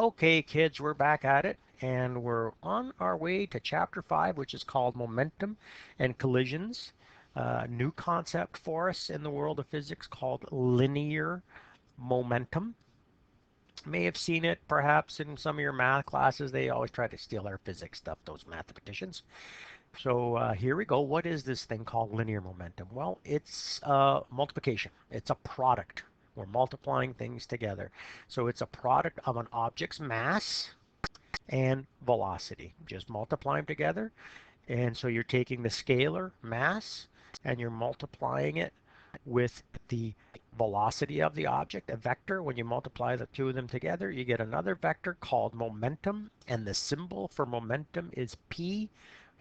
Okay, kids, we're back at it, and we're on our way to chapter 5, which is called Momentum and Collisions. New concept for us in the world of physics called linear momentum. May have seen it perhaps in some of your math classes. They always try to steal our physics stuff, those mathematicians. So here we go. What is this thing called linear momentum? Well, it's multiplication. It's a product. We're multiplying things together. So it's a product of an object's mass and velocity. Just multiply them together. And so you're taking the scalar mass and you're multiplying it with the velocity of the object, a vector. When you multiply the two of them together, you get another vector called momentum. And the symbol for momentum is P,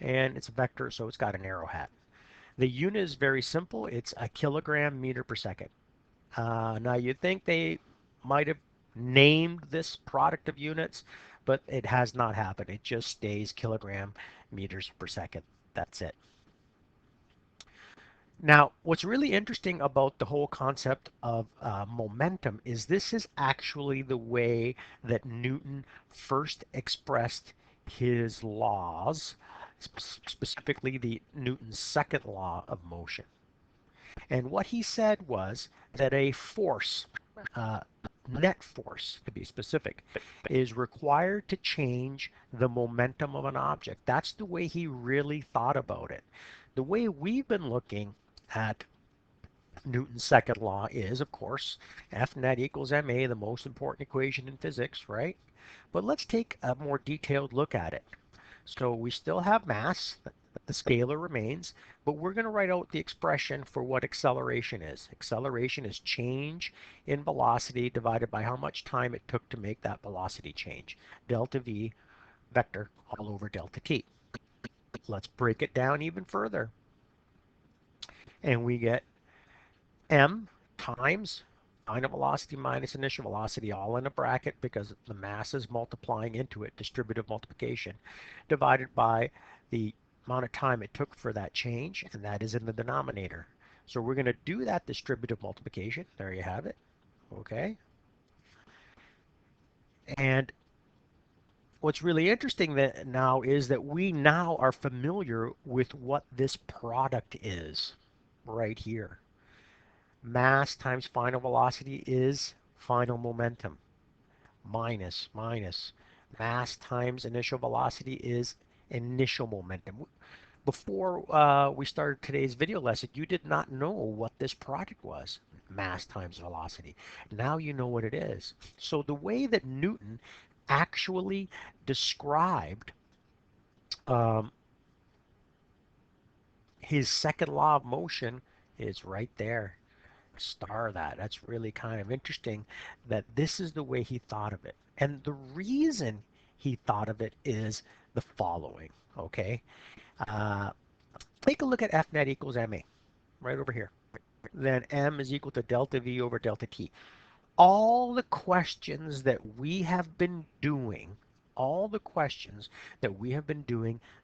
and it's a vector, so it's got an arrowhead. The unit is very simple. It's a kilogram meter per second. Now you'd think they might have named this product of units, but it has not happened. It just stays kilogram meters per second. That's it. Now, what's really interesting about the whole concept of momentum is this is actually the way that Newton first expressed his laws, specifically the Newton's second law of motion. And what he said was that a force, uh, net force to be specific, is required to change the momentum of an object. That's the way he really thought about it. The way we've been looking at Newton's second law is, of course, F net equals ma, the most important equation in physics, right? But let's take a more detailed look at it. So we still have mass, the scalar remains, but we're going to write out the expression for what acceleration is. Acceleration is change in velocity divided by how much time it took to make that velocity change. Delta V vector all over delta t. Let's break it down even further. And we get m times final velocity minus initial velocity, all in a bracket because the mass is multiplying into it, distributive multiplication, divided by the amount of time it took for that change, and that is in the denominator. So we're going to do that distributive multiplication. There you have it. Okay. And what's really interesting that now is that we now are familiar with what this product is right here. Mass times final velocity is final momentum. Minus. Mass times initial velocity is initial momentum. Before we started today's video lesson, you did not know what this product was. Mass times velocity. Now you know what it is. So the way that Newton actually described um, his second law of motion is right there. Star that. That's really kind of interesting that this is the way he thought of it. And the reason he thought of it is the following, okay? Uh, Take a look at F net equals ma, right over here. Then m is equal to delta v over delta t. All the questions that we have been doing,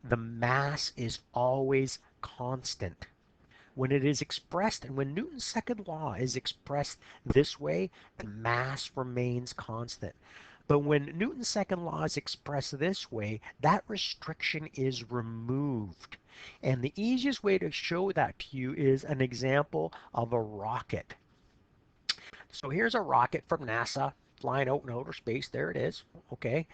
the mass is always constant. When it is expressed, and when Newton's second law is expressed this way, the mass remains constant. But when Newton's second law is expressed this way, that restriction is removed. And the easiest way to show that to you is an example of a rocket. So here's a rocket from NASA flying out in outer space. There it is. Okay.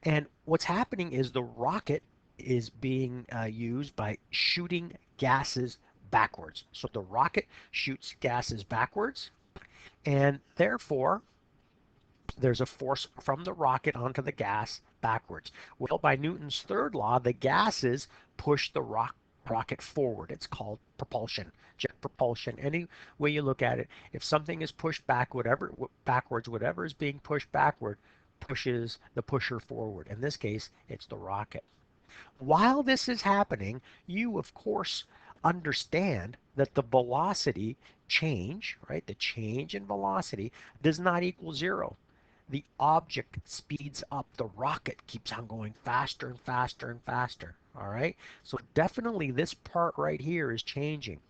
And what's happening is the rocket is being used by shooting gases backwards. So the rocket shoots gases backwards, and therefore there's a force from the rocket onto the gas backwards. Well, by Newton's third law, the gases push the rocket forward. It's called propulsion, jet propulsion. Any way you look at it, if something is pushed backwards, whatever is being pushed backward pushes the pusher forward. In this case, it's the rocket. While this is happening, you of course understand that the velocity change, right? The change in velocity does not equal zero. The object speeds up. The rocket keeps on going faster and faster and faster. All right. So definitely this part right here is changing.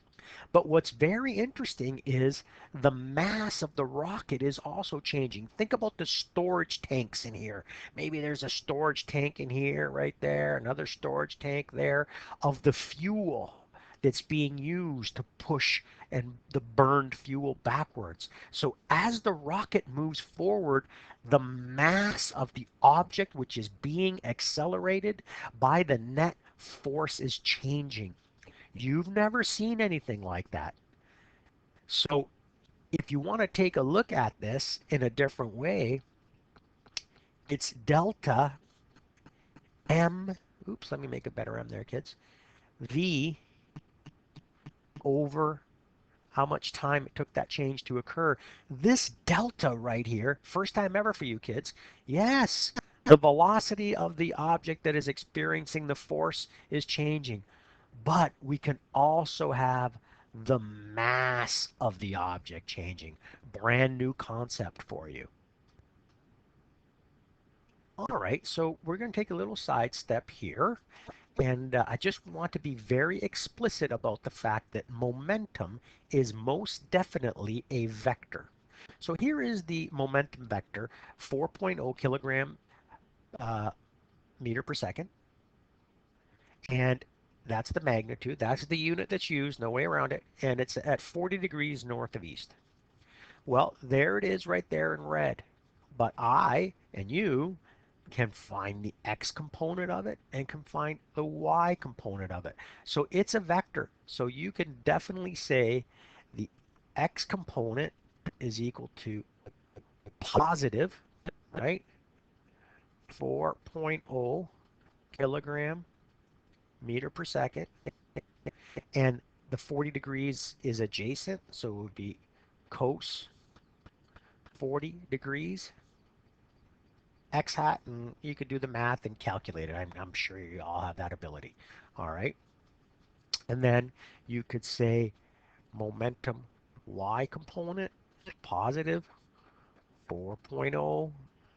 But what's very interesting is the mass of the rocket is also changing. Think about the storage tanks in here. Maybe there's a storage tank in here, right there, another storage tank there of the fuel that's being used to push and the burned fuel backwards. So as the rocket moves forward, the mass of the object which is being accelerated by the net force is changing. You've never seen anything like that. So if you want to take a look at this in a different way, it's delta m, oops, let me make a better m there, kids, v over how much time it took that change to occur. This delta right here, first time ever for you kids, yes, the velocity of the object that is experiencing the force is changing. But we can also have the mass of the object changing. Brand new concept for you. All right, so we're going to take a little sidestep here. And I just want to be very explicit about the fact that momentum is most definitely a vector. So here is the momentum vector, 4.0 kilogram uh, meter per second. And that's the magnitude. That's the unit that's used, no way around it. And it's at 40 degrees north of east. Well, there it is right there in red. But I and you can find the x component of it and can find the y component of it. So it's a vector. So you can definitely say the x component is equal to positive, right? 4.0 kilogram meter per second. And the 40 degrees is adjacent, so it would be cos 40 degrees x hat, and you could do the math and calculate it. I'm sure you all have that ability. All right. And then you could say momentum y component, positive 4.0,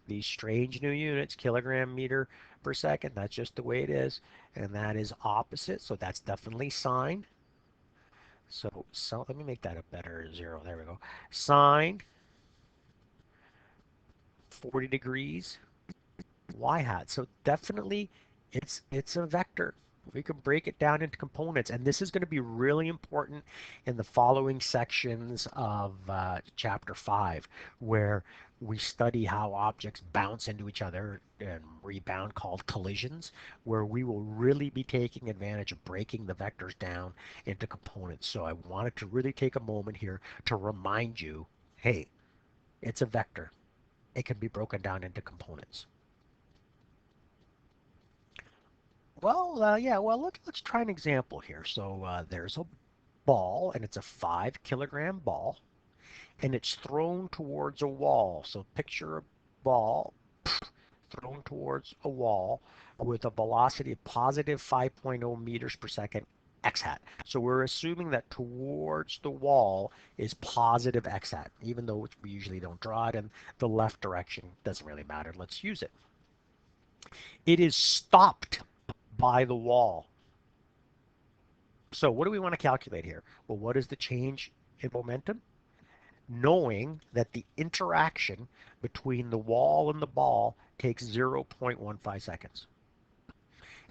these strange new units, kilogram meter per second. That's just the way it is. And that is opposite, so that's definitely sine. So let me make that a better zero. There we go. Sine 40 degrees y hat. So definitely it's a vector. We can break it down into components, and this is going to be really important in the following sections of chapter 5, where we study how objects bounce into each other and rebound, called collisions, where we will really be taking advantage of breaking the vectors down into components. So I wanted to really take a moment here to remind you, hey, it's a vector. It can be broken down into components. Well, yeah, well, let's try an example here. So there's a ball, and it's a 5 kilogram ball, and it's thrown towards a wall. So picture a ball thrown towards a wall with a velocity of positive 5.0 meters per second x hat. So we're assuming that towards the wall is positive x hat, even though we usually don't draw it in the left direction. Doesn't really matter. Let's use it. It is stopped by the wall. So what do we want to calculate here? Well, what is the change in momentum? Knowing that the interaction between the wall and the ball takes 0.15 seconds.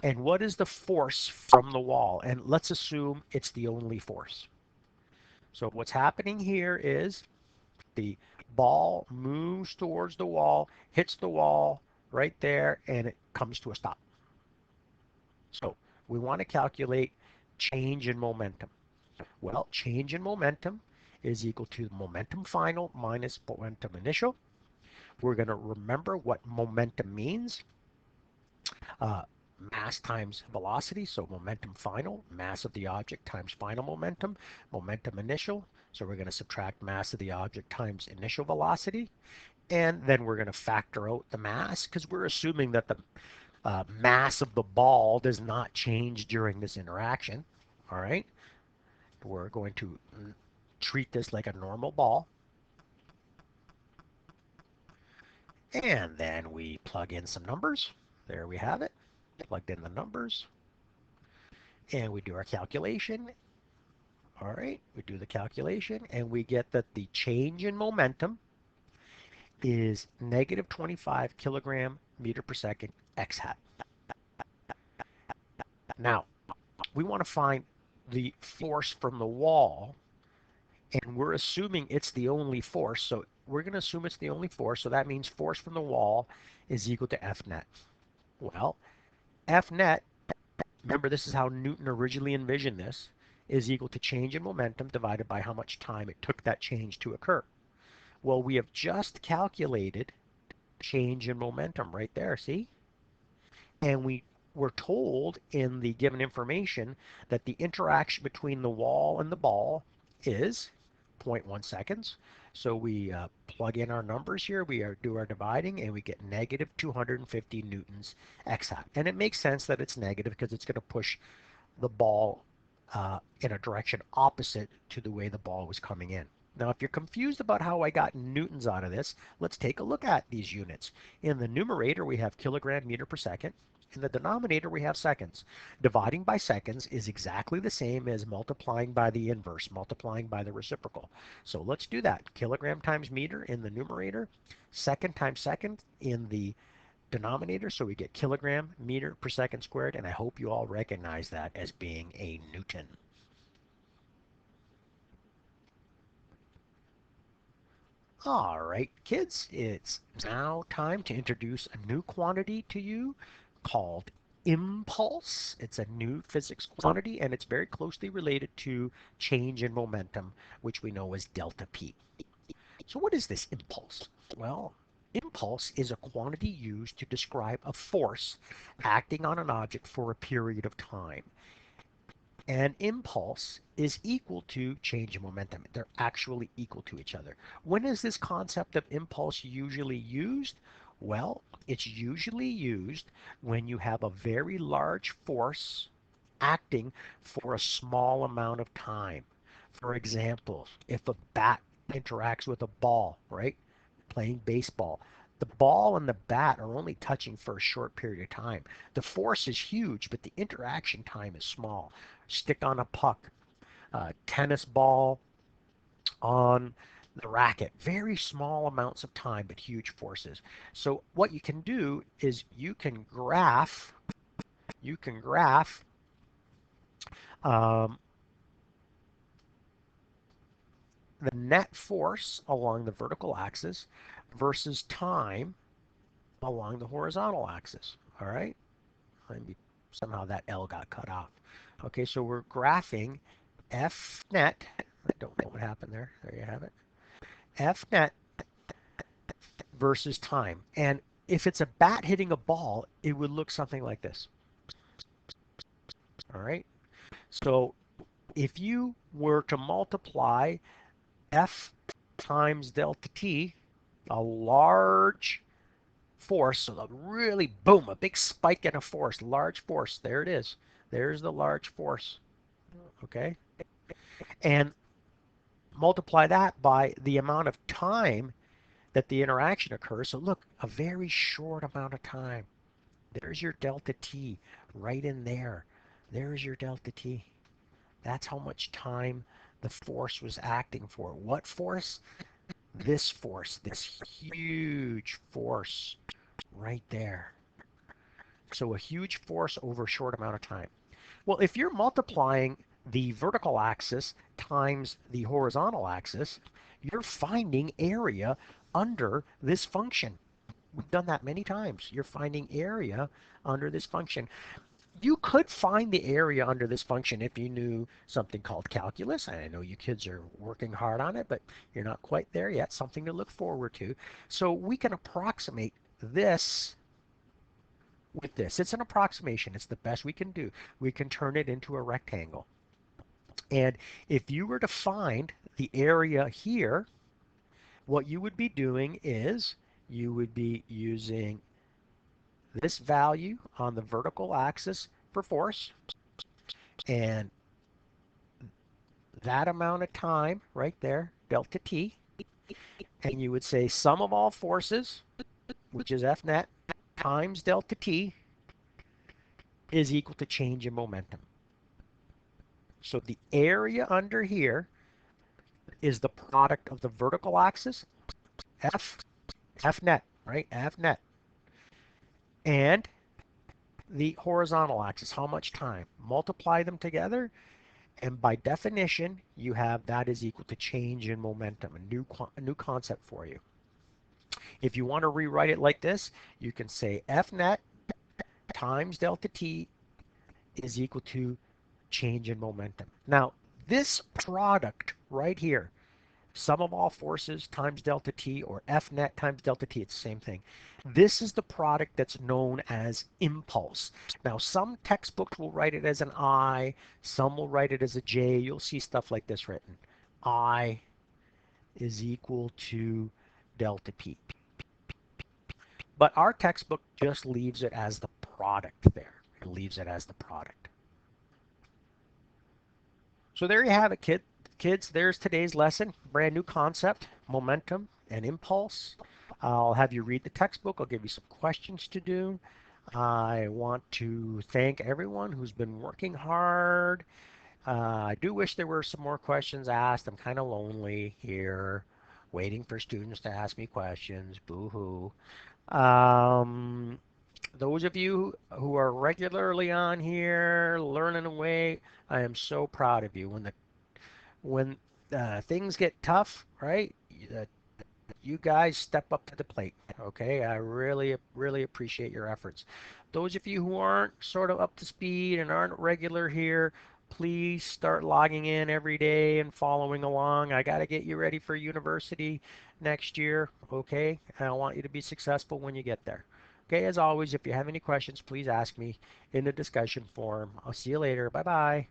And what is the force from the wall? And let's assume it's the only force. So what's happening here is the ball moves towards the wall, hits the wall right there, and it comes to a stop. So we want to calculate change in momentum. Well, change in momentum is equal to momentum final minus momentum initial. We're going to remember what momentum means. Uh, mass times velocity, so momentum final, mass of the object times final momentum, momentum initial. So we're going to subtract mass of the object times initial velocity. And then we're going to factor out the mass because we're assuming that the mass of the ball does not change during this interaction. All right. We're going to treat this like a normal ball. And then we plug in some numbers. There we have it. Plugged in the numbers. And we do our calculation. All right, we do the calculation and we get that the change in momentum is negative 25 kilogram meter per second x hat. Now, we want to find the force from the wall, and we're assuming it's the only force. So we're going to assume it's the only force. So that means force from the wall is equal to F net. Well, F net, remember this is how Newton originally envisioned this, is equal to change in momentum divided by how much time it took that change to occur. Well, we have just calculated change in momentum right there, see? And we were told in the given information that the interaction between the wall and the ball is zero point 0.1 seconds. So we plug in our numbers here, do our dividing, and we get negative 250 newtons x hat. And it makes sense that it's negative because it's going to push the ball in a direction opposite to the way the ball was coming in. Now, if you're confused about how I got newtons out of this, let's take a look at these units. In the numerator, we have kilogram meter per second. In the denominator, we have seconds. Dividing by seconds is exactly the same as multiplying by the inverse, multiplying by the reciprocal. So let's do that. Kilogram times meter in the numerator, second times second in the denominator, so we get kilogram meter per second squared, and I hope you all recognize that as being a Newton. All right, kids, it's now time to introduce a new quantity to you called impulse. It's a new physics quantity, and it's very closely related to change in momentum, which we know as delta P. So what is this impulse? Well, impulse is a quantity used to describe a force acting on an object for a period of time. And impulse is equal to change in momentum. They're actually equal to each other. When is this concept of impulse usually used? Well, it's usually used when you have a very large force acting for a small amount of time. For example, if a bat interacts with a ball, right? Playing baseball, the ball and the bat are only touching for a short period of time. The force is huge, but the interaction time is small. Stick on a puck, tennis ball on the racket. Very small amounts of time, but huge forces. So what you can do is you can graph um, the net force along the vertical axis versus time along the horizontal axis. All right? Maybe somehow that L got cut off. Okay, so we're graphing F net. I don't know what happened there. There you have it. F net versus time. And if it's a bat hitting a ball, it would look something like this. All right. So if you were to multiply F times delta T, a large force, so a really boom, a big spike in a force, large force. There it is. There's the large force. Okay. And multiply that by the amount of time that the interaction occurs. So look, a very short amount of time. There's your delta T right in there. There's your delta T. That's how much time the force was acting for. What force? This force, this huge force right there. So a huge force over a short amount of time. Well, if you're multiplying the vertical axis times the horizontal axis, you're finding area under this function. We've done that many times. You're finding area under this function. You could find the area under this function if you knew something called calculus. I know you kids are working hard on it, but you're not quite there yet. Something to look forward to. So we can approximate this with this. It's an approximation. It's the best we can do. We can turn it into a rectangle. And if you were to find the area here, what you would be doing is you would be using this value on the vertical axis for force and that amount of time right there, delta T, and you would say sum of all forces, which is F net, times delta T is equal to change in momentum. So the area under here is the product of the vertical axis, F net, right? F net. And the horizontal axis, how much time? Multiply them together, and by definition, you have that is equal to change in momentum, a new concept for you. If you want to rewrite it like this, you can say F net times delta t is equal to change in momentum. Now, this product right here, sum of all forces times delta t, or F net times delta t, it's the same thing. This is the product that's known as impulse. Now, some textbooks will write it as an I, some will write it as a J. You'll see stuff like this written. I is equal to delta p. But our textbook just leaves it as the product there. It leaves it as the product. So there you have it, kids. There's today's lesson. Brand new concept, momentum and impulse. I'll have you read the textbook. I'll give you some questions to do. I want to thank everyone who's been working hard. I do wish there were some more questions asked. I'm kind of lonely here, waiting for students to ask me questions. Boo-hoo. Um, those of you who are regularly on here, learning away, I am so proud of you. When things get tough, right? Uh, you guys step up to the plate. Okay, I really appreciate your efforts. Those of you who aren't sort of up to speed and aren't regular here, please start logging in every day and following along. I got to get you ready for university next year. Okay, I want you to be successful when you get there. Okay, as always, if you have any questions, please ask me in the discussion forum. I'll see you later. Bye bye.